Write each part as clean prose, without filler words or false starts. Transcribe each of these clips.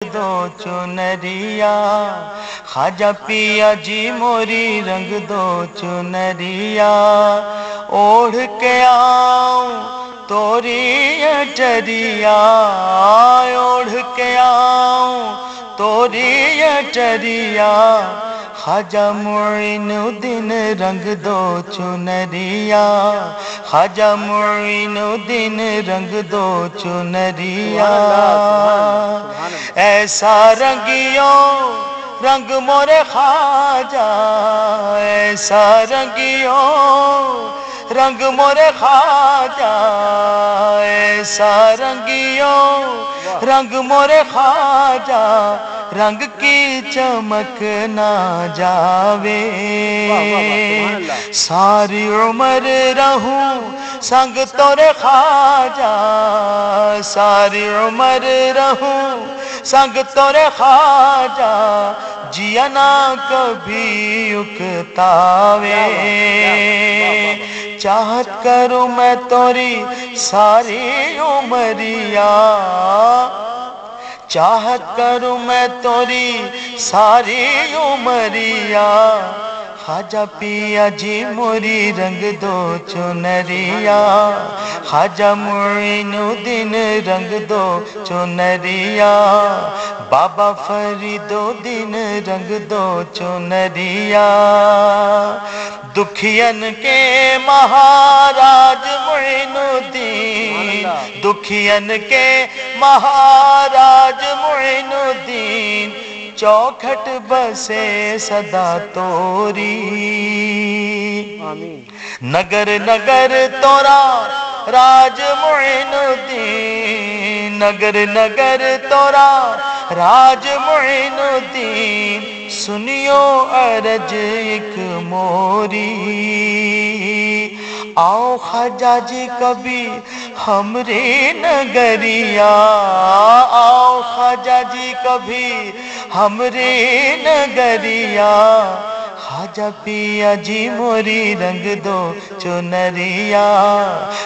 दो चुनरिया, ख्वाजा पिया जी मोरी रंग दो चुनरिया, ओढ़ के आऊं तोरी अटरिया, ओढ़ के आऊं तोरी अटरिया, ख्वाजा मुइनुद्दीन रंग दो चुनरिया, ख्वाजा मुइनुद्दीन रंग दो चुनरिया। ऐसा रंगियो रंग मोरे ख्वाजा, ऐसा रंगियो रंग मोरे ख्वाजा, ऐसा रंगियो रंग मोरे ख्वाजा, रंग की चमक ना जावे, सारी उम्र रहूं संग तोरे ख्वाजा, सारी उम्र रहूं संग तोरे ख्वाजा, जिया ना कभी उकतावे, चाहत करूं मैं तोरी सारी उमरिया, चाहत करूं मैं तोरी सारी उमरिया, ख्वाजा पिया जी मोरी रंग दो चुनरिया, ख्वाजा मुइनुद्दीन रंग दो चुनरिया, बाबा फरीदुद्दीन रंग दो चुनरिया, दुखियन के महाराज मुइनुद्दीन, दुखियन के महाराज मुइनुद्दीन, चौखट बसे सदा तोरी, नगर नगर तोरा राज मुइनुद्दीन, नगर नगर तोरा राज मुइनुद्दीन, सुनियो अरज एक मोरी, आओ ख्वाजा जी कभी हमरे नगरिया, आओ ख्वाजा जी कभी हमरे नगरिया, ख्वाजा पिया जी मोरी रंग दो चुनरिया,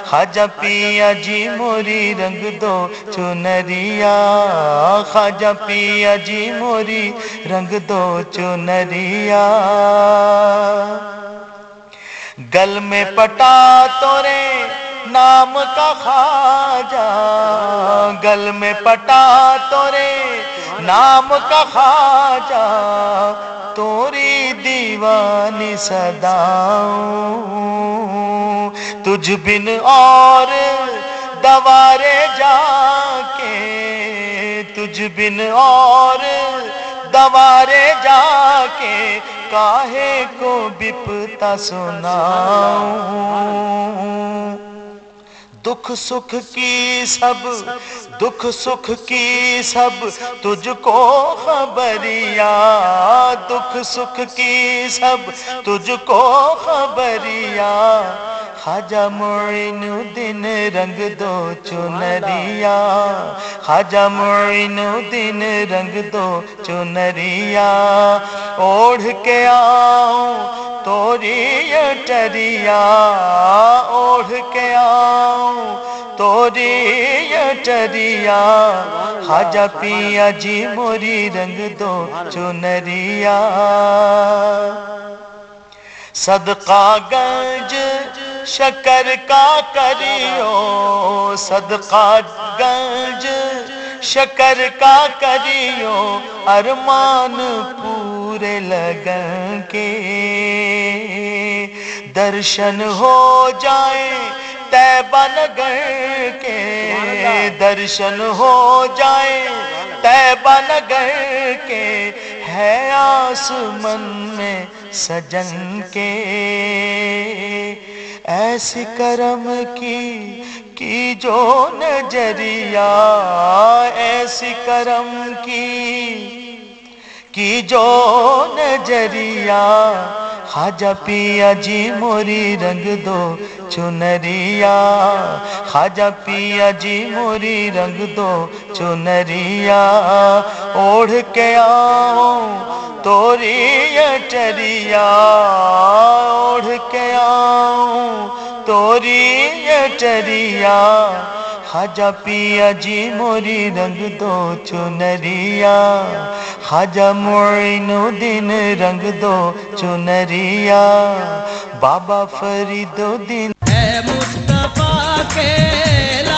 ख्वाजा पिया जी मोरी रंग दो चुनरिया, ख्वाजा पिया जी मोरी रंग दो चुनरिया, गल में पटा तोरे नाम का ख्वाजा, गल में पटा तोरे नाम का ख्वाजा, तोरी दीवानी सदाऊं, तुझ बिन और दवारे जाके, तुझ बिन और दवारे जाके, काहे को बिपता सुनाऊं, दुख सुख की सब, दुख सुख की सब तुझको खबरिया, दुख सुख की सब तुझको खबरिया, ख्वाजा मुइनुद्दीन रंग दो चुनरिया, ख्वाजा मुइनुद्दीन रंग दो चुनरिया, ओढ़ के आऊं तोरी अटरिया, ओढ़ के आऊं तोरी अटरिया, ख्वाजा पिया जी मोरी रंग दो चुनरिया, सदका गंज शकर का करियो, सदका गंज शकर का करियो, अरमान पूरे लगन के, दर्शन हो जाए तैबा नगर के, दर्शन हो जाए तैबा नगर के, है आसमन में सजन के, ऐसी करम की जो नजरिया, ऐसी करम की जो नजरिया, ख्वाजा पिया जी मोरी रंग दो चुनरिया, ख्वाजा पिया जी मोरी रंग दो चुनरिया, ओढ़ के आऊं तोरी अटरिया, ओढ़ के आऊं तोरी अटरिया, खाजा पिया जी मोरी रंग दो चुनरिया, खाजा मोइनुद्दीन रंग दो चुनरिया, बाबा फरीदुद्दीन है मुस्तफा के